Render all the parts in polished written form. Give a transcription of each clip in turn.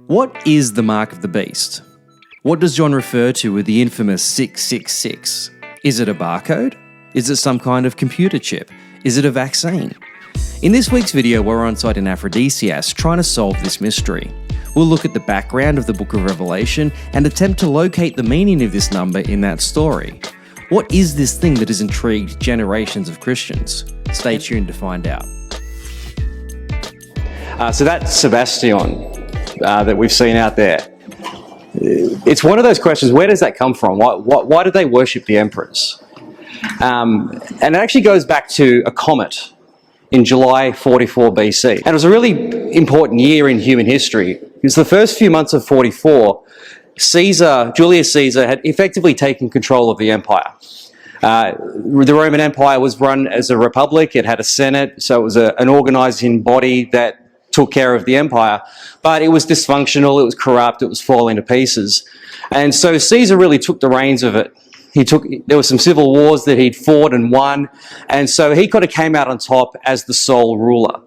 What is the mark of the beast? What does John refer to with the infamous 666? Is it a barcode? Is it some kind of computer chip? Is it a vaccine? In this week's video, we're on site in Aphrodisias trying to solve this mystery. We'll look at the background of the Book of Revelation and attempt to locate the meaning of this number in that story. What is this thing that has intrigued generations of Christians? Stay tuned to find out. So that's Sebastian that we've seen out there. It's one of those questions, where does that come from? Why do they worship the emperors? And it actually goes back to a comet in July 44 BC. And it was a really important year in human history. It was the first few months of 44, Julius Caesar had effectively taken control of the empire. The Roman Empire was run as a republic. It had a senate, so it was an organising body that took care of the empire, but it was dysfunctional, it was corrupt, it was falling to pieces. And so Caesar really took the reins of it. There were some civil wars that he'd fought and won, and so he kind of came out on top as the sole ruler.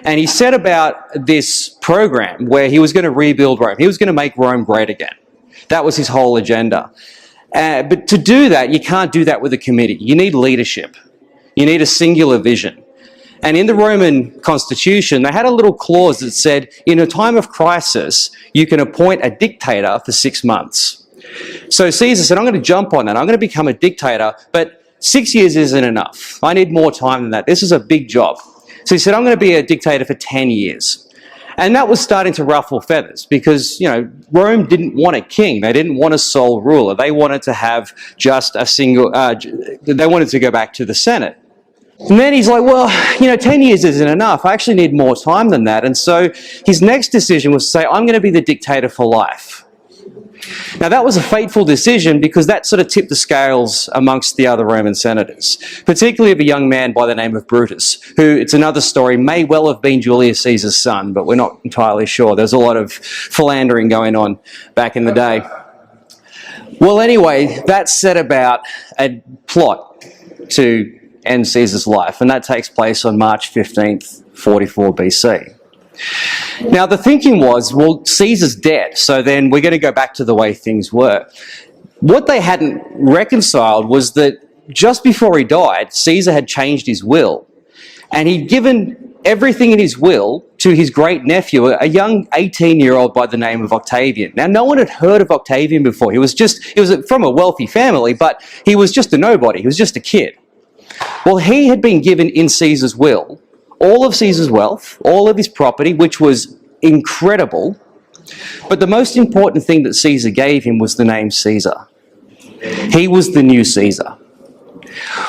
And he set about this program where he was going to rebuild Rome. He was going to make Rome great again. That was his whole agenda. But to do that, you can't do that with a committee. You need leadership. You need a singular vision. And in the Roman constitution, they had a little clause that said, in a time of crisis, you can appoint a dictator for 6 months. So Caesar said, I'm going to jump on that. I'm going to become a dictator, but 6 years isn't enough. I need more time than that. This is a big job. So he said, I'm going to be a dictator for 10 years. And that was starting to ruffle feathers because, Rome didn't want a king. They didn't want a sole ruler. They wanted to have just a single, they wanted to go back to the Senate. And then he's like, well, 10 years isn't enough. I actually need more time than that. And so his next decision was to say, I'm going to be the dictator for life. Now that was a fateful decision because that sort of tipped the scales amongst the other Roman senators, particularly of a young man by the name of Brutus, who, it's another story, may well have been Julius Caesar's son, but we're not entirely sure. There's a lot of philandering going on back in the day. Well, anyway, that set about a plot to end Caesar's life, and that takes place on March 15th, 44 BC. Now the thinking was, well, Caesar's dead, so then we're going to go back to the way things were. What they hadn't reconciled was that just before he died, Caesar had changed his will, and he'd given everything in his will to his great nephew, a young 18-year-old by the name of Octavian. Now, no one had heard of Octavian before. He was from a wealthy family, but he was just a nobody. He was just a kid. Well, he had been given in Caesar's will all of Caesar's wealth, all of his property, which was incredible. But the most important thing that Caesar gave him was the name Caesar. He was the new Caesar.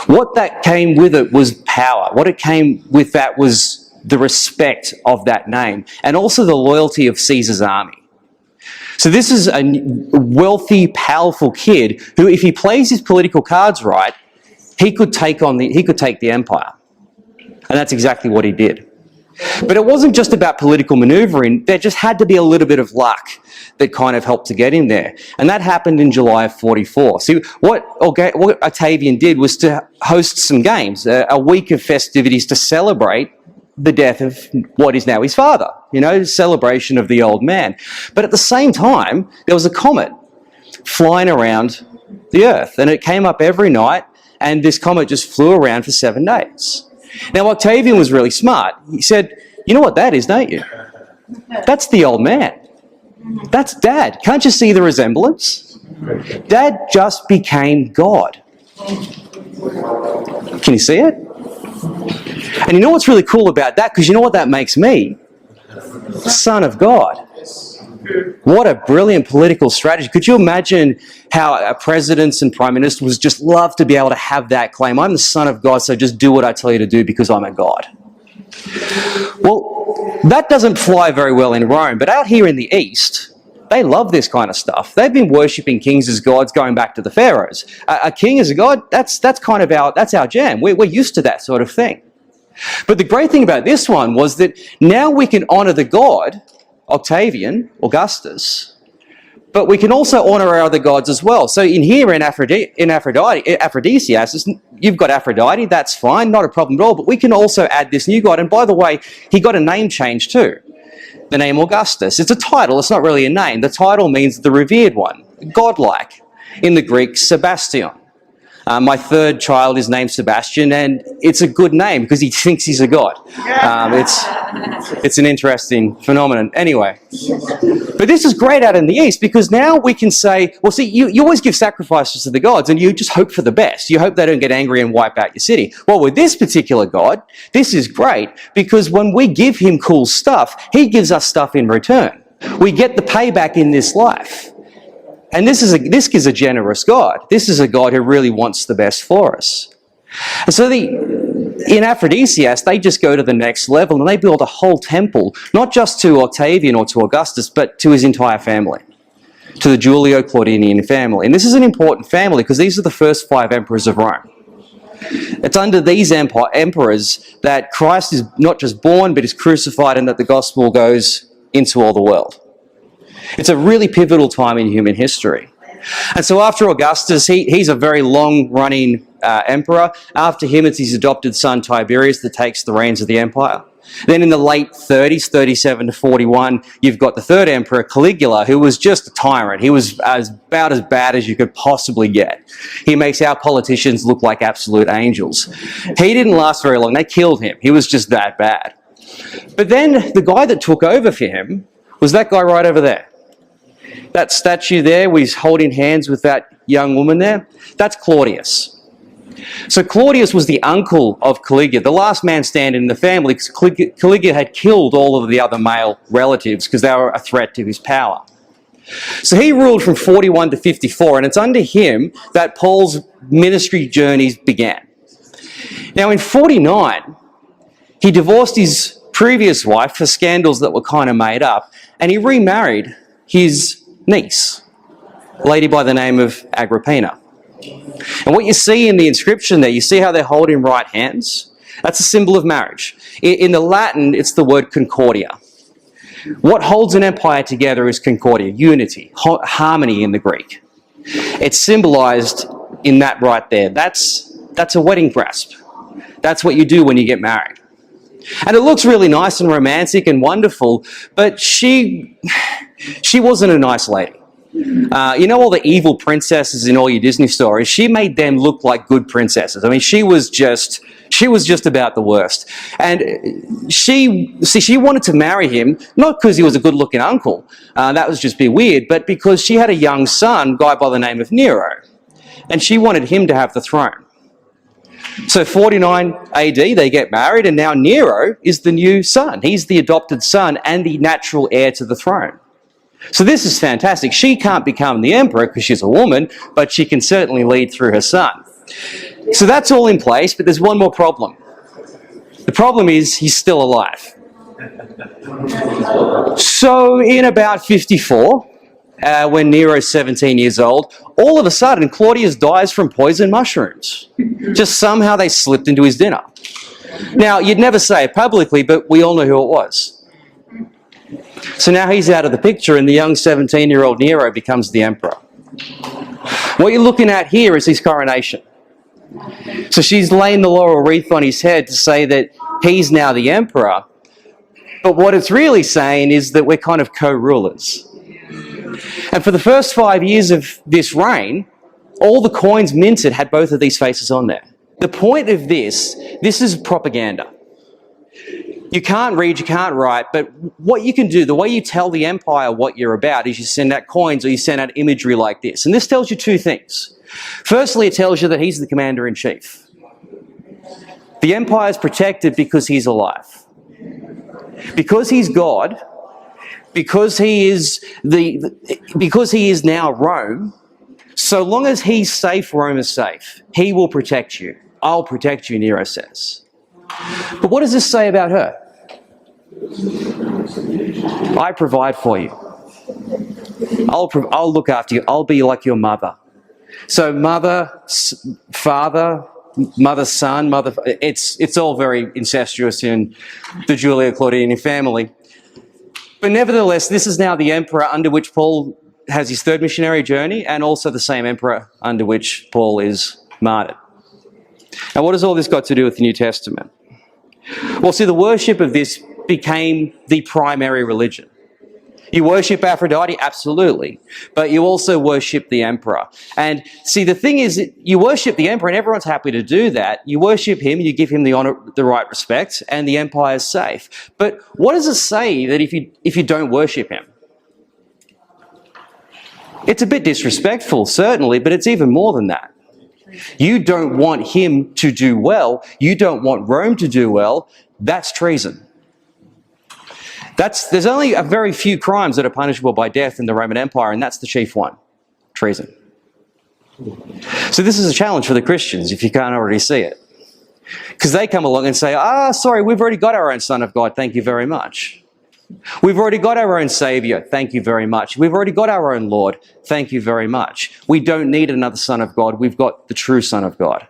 What that came with it was power. What it came with that was the respect of that name and also the loyalty of Caesar's army. So this is a wealthy, powerful kid who, if he plays his political cards right, he could take the empire. And that's exactly what he did. But it wasn't just about political maneuvering. There just had to be a little bit of luck that kind of helped to get him there. And that happened in July of 44. See, what Octavian did was to host some games, a week of festivities to celebrate the death of what is now his father, celebration of the old man. But at the same time, there was a comet flying around the Earth, and it came up every night, and this comet just flew around for 7 days. Now, Octavian was really smart. He said, you know what that is, don't you? That's the old man. That's Dad. Can't you see the resemblance? Dad just became God. Can you see it? And you know what's really cool about that? Because you know what that makes me? Son of God. What a brilliant political strategy. Could you imagine how presidents and prime ministers would just love to be able to have that claim? I'm the son of God, so just do what I tell you to do because I'm a god. Well, that doesn't fly very well in Rome, but out here in the East, they love this kind of stuff. They've been worshipping kings as gods going back to the pharaohs. A king as a god, that's our jam. We're used to that sort of thing. But the great thing about this one was that now we can honor the god Octavian, Augustus, but we can also honor our other gods as well. So in Aphrodisias, you've got Aphrodite, that's fine, not a problem at all, but we can also add this new god. And by the way, he got a name change too. the name Augustus. It's a title, it's not really a name. The title means the revered one, godlike. In the Greek, Sebastian. My third child is named Sebastian, and it's a good name because he thinks he's a god. It's an interesting phenomenon. Anyway, but this is great out in the East because now we can say, well, see, you always give sacrifices to the gods and you just hope for the best. You hope they don't get angry and wipe out your city. Well, with this particular god, this is great because when we give him cool stuff, he gives us stuff in return. We get the payback in this life. And this is a generous God. This is a God who really wants the best for us. And so in Aphrodisias, they just go to the next level and they build a whole temple, not just to Octavian or to Augustus, but to his entire family, to the Julio-Claudian family. And this is an important family because these are the first 5 emperors of Rome. It's under these emperors that Christ is not just born, but is crucified and that the gospel goes into all the world. It's a really pivotal time in human history. And so after Augustus, he's a very long-running emperor. After him, it's his adopted son Tiberius that takes the reins of the empire. Then in the late 30s, 37 to 41, you've got the third emperor, Caligula, who was just a tyrant. He was about as bad as you could possibly get. He makes our politicians look like absolute angels. He didn't last very long. They killed him. He was just that bad. But then the guy that took over for him was that guy right over there. That statue there, where he's holding hands with that young woman there, that's Claudius. So Claudius was the uncle of Caligula, the last man standing in the family, because Caligula had killed all of the other male relatives because they were a threat to his power. So he ruled from 41 to 54, and it's under him that Paul's ministry journeys began. Now in 49, he divorced his previous wife for scandals that were kind of made up, and he remarried his niece, a lady by the name of Agrippina. And what you see in the inscription there, you see how they're holding right hands? That's a symbol of marriage. In the Latin, it's the word concordia. What holds an empire together is concordia, unity, harmony in the Greek. It's symbolized in that right there. That's a wedding grasp. That's what you do when you get married. And it looks really nice and romantic and wonderful, but she wasn't a nice lady. You know all the evil princesses in all your Disney stories? She made them look like good princesses. I mean, she was just about the worst. And she wanted to marry him, not because he was a good-looking uncle, that was just be weird, but because she had a young son, a guy by the name of Nero, and she wanted him to have the throne. So 49 AD, they get married, and now Nero is the new son. He's the adopted son and the natural heir to the throne. So this is fantastic. She can't become the emperor because she's a woman, but she can certainly lead through her son. So that's all in place, but there's one more problem. The problem is he's still alive. So in about 54, when Nero's 17 years old, all of a sudden Claudius dies from poison mushrooms. Just somehow they slipped into his dinner. Now, you'd never say it publicly, but we all know who it was. So now he's out of the picture and the young 17-year-old Nero becomes the emperor. What you're looking at here is his coronation. So she's laying the laurel wreath on his head to say that he's now the emperor. But what it's really saying is that we're kind of co-rulers. And for the first 5 years of this reign, all the coins minted had both of these faces on there. The point of this is propaganda. You can't read, you can't write, but what you can do, the way you tell the empire what you're about is you send out coins or you send out imagery like this. And this tells you two things. Firstly, it tells you that he's the commander-in-chief. The empire is protected because he's alive. Because he's God, because he is now Rome, so long as he's safe, Rome is safe. He will protect you. I'll protect you, Nero says. But what does this say about her? I provide for you. I'll look after you. I'll be like your mother. So mother, father, mother, son, mother, it's all very incestuous in the Julio-Claudian family. But nevertheless, this is now the emperor under which Paul has his third missionary journey, and also the same emperor under which Paul is martyred. Now, what has all this got to do with the New Testament? Well, see, the worship of this cult became the primary religion. You worship Aphrodite, absolutely, but you also worship the emperor. And see, the thing is, you worship the emperor, and everyone's happy to do that. You worship him, you give him the honor, the right respect, and the empire's safe. But what does it say that if you don't worship him? It's a bit disrespectful, certainly, but it's even more than that. You don't want him to do well. You don't want Rome to do well. That's treason. There's only a very few crimes that are punishable by death in the Roman Empire, and that's the chief one, treason. So this is a challenge for the Christians, if you can't already see it. Because they come along and say, sorry, we've already got our own Son of God, thank you very much. We've already got our own Saviour, thank you very much. We've already got our own Lord, thank you very much. We don't need another Son of God, we've got the true Son of God.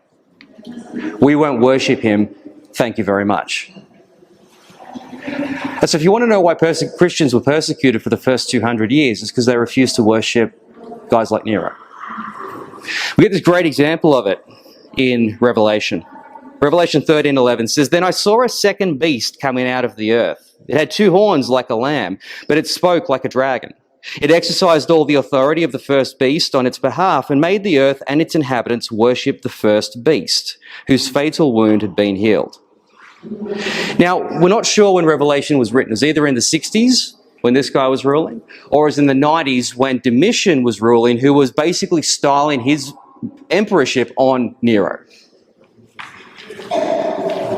We won't worship him, thank you very much. And so if you want to know why Christians were persecuted for the first 200 years, it's because they refused to worship guys like Nero. We get this great example of it in Revelation. Revelation 13:11 says, "Then I saw a second beast coming out of the earth. It had two horns like a lamb, but it spoke like a dragon. It exercised all the authority of the first beast on its behalf and made the earth and its inhabitants worship the first beast, whose fatal wound had been healed." Now, we're not sure when Revelation was written. It was either in the 60s, when this guy was ruling, or it was in the 90s when Domitian was ruling, who was basically styling his emperorship on Nero.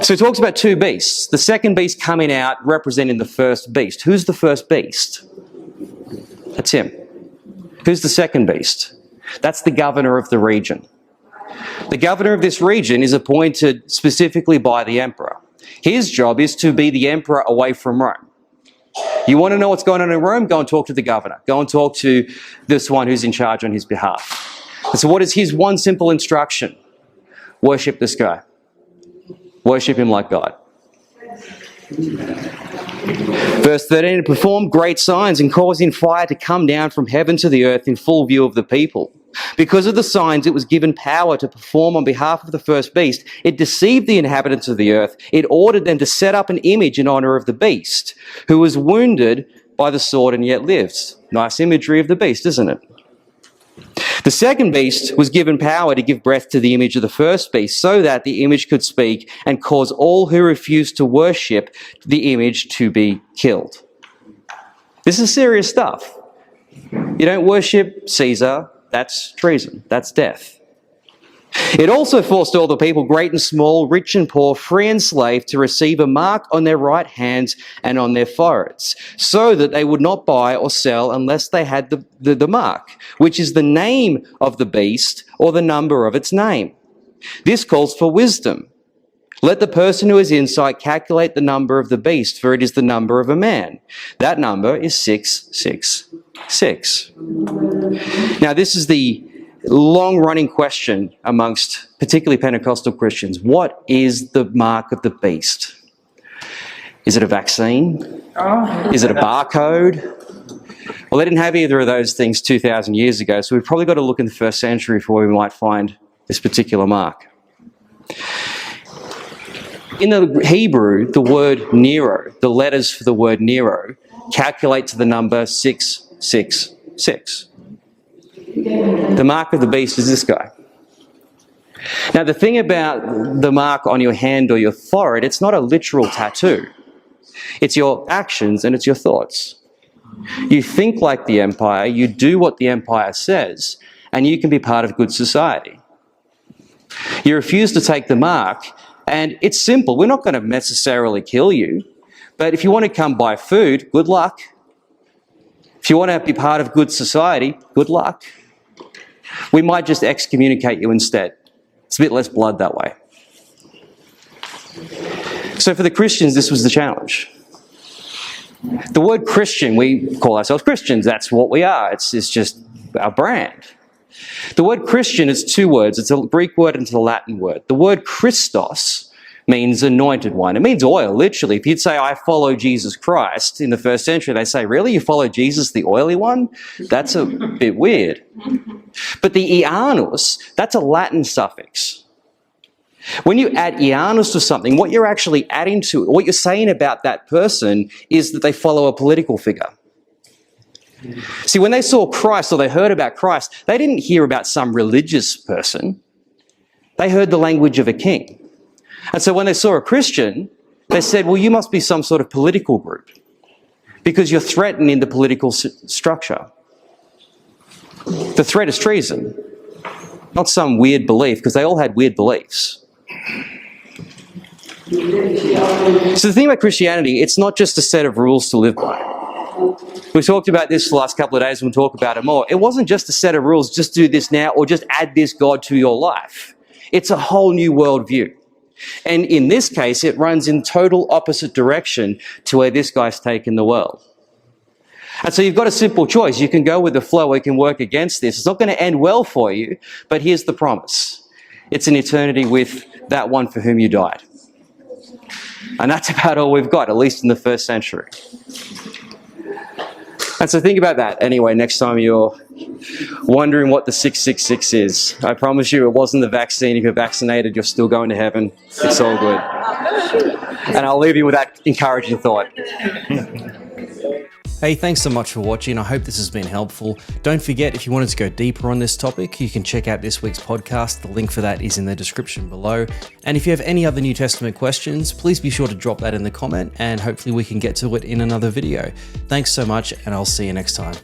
So it talks about two beasts. The second beast coming out representing the first beast. Who's the first beast? That's him. Who's the second beast? That's the governor of the region. The governor of this region is appointed specifically by the emperor. His job is to be the emperor away from Rome. You want to know what's going on in Rome? Go and talk to the governor. Go and talk to this one who's in charge on his behalf. And so what is his one simple instruction? Worship this guy. Worship him like God. Verse 13, "It performed great signs and causing fire to come down from heaven to the earth in full view of the people. Because of the signs, it was given power to perform on behalf of the first beast. It deceived the inhabitants of the earth. It ordered them to set up an image in honor of the beast, who was wounded by the sword and yet lives." Nice imagery of the beast, isn't it? The second beast was given power to give breath to the image of the first beast, so that the image could speak and cause all who refused to worship the image to be killed. This is serious stuff. You don't worship Caesar, that's treason, that's death. It also forced all the people, great and small, rich and poor, free and slave, to receive a mark on their right hands and on their foreheads, so that they would not buy or sell unless they had the mark, which is the name of the beast or the number of its name. This calls for wisdom. Let the person who has insight calculate the number of the beast, for it is the number of a man. That number is 666. Now, this is the long-running question amongst particularly Pentecostal Christians. What is the mark of the beast? Is it a vaccine? Is it a barcode? Well, they didn't have either of those things 2,000 years ago, so we've probably got to look in the first century for where we might find this particular mark. In the Hebrew, the word Nero, the letters for the word Nero, calculate to the number 666. The mark of the beast is this guy. Now, the thing about the mark on your hand or your forehead, it's not a literal tattoo. It's your actions and it's your thoughts. You think like the empire, you do what the empire says, and you can be part of good society. You refuse to take the mark, and it's simple. We're not going to necessarily kill you, but if you want to come buy food, good luck. If you want to be part of good society, good luck. We might just excommunicate you instead. It's a bit less blood that way. So for the Christians, this was the challenge. The word Christian, we call ourselves Christians. That's what we are. It's just our brand. The word Christian is two words. It's a Greek word and it's a Latin word. The word Christos means anointed one. It means oil, literally. If you'd say, I follow Jesus Christ in the first century, they say, really? You follow Jesus, the oily one? That's a bit weird. But the Ianus, that's a Latin suffix. When you add Ianus to something, what you're actually adding to it, what you're saying about that person is that they follow a political figure. See, when they saw Christ or they heard about Christ, they didn't hear about some religious person. They heard the language of a king. And so when they saw a Christian, they said, well, you must be some sort of political group because you're threatening the political structure. The threat is treason, not some weird belief, because they all had weird beliefs. So the thing about Christianity, it's not just a set of rules to live by. We talked about this the last couple of days, and we'll talk about it more. It wasn't just a set of rules, just do this now, or just add this God to your life. It's a whole new worldview. And in this case, it runs in total opposite direction to where this guy's taken the world. And so you've got a simple choice. You can go with the flow, or you can work against this. It's not going to end well for you, but here's the promise. It's an eternity with that one for whom you died. And that's about all we've got, at least in the first century. And so think about that anyway next time you're wondering what the 666 is. I promise you it wasn't the vaccine. If you're vaccinated, you're still going to heaven. It's all good. And I'll leave you with that encouraging thought. Hey, thanks so much for watching. I hope this has been helpful. Don't forget, if you wanted to go deeper on this topic, you can check out this week's podcast. The link for that is in the description below. And if you have any other New Testament questions, please be sure to drop that in the comment, and hopefully we can get to it in another video. Thanks so much, and I'll see you next time.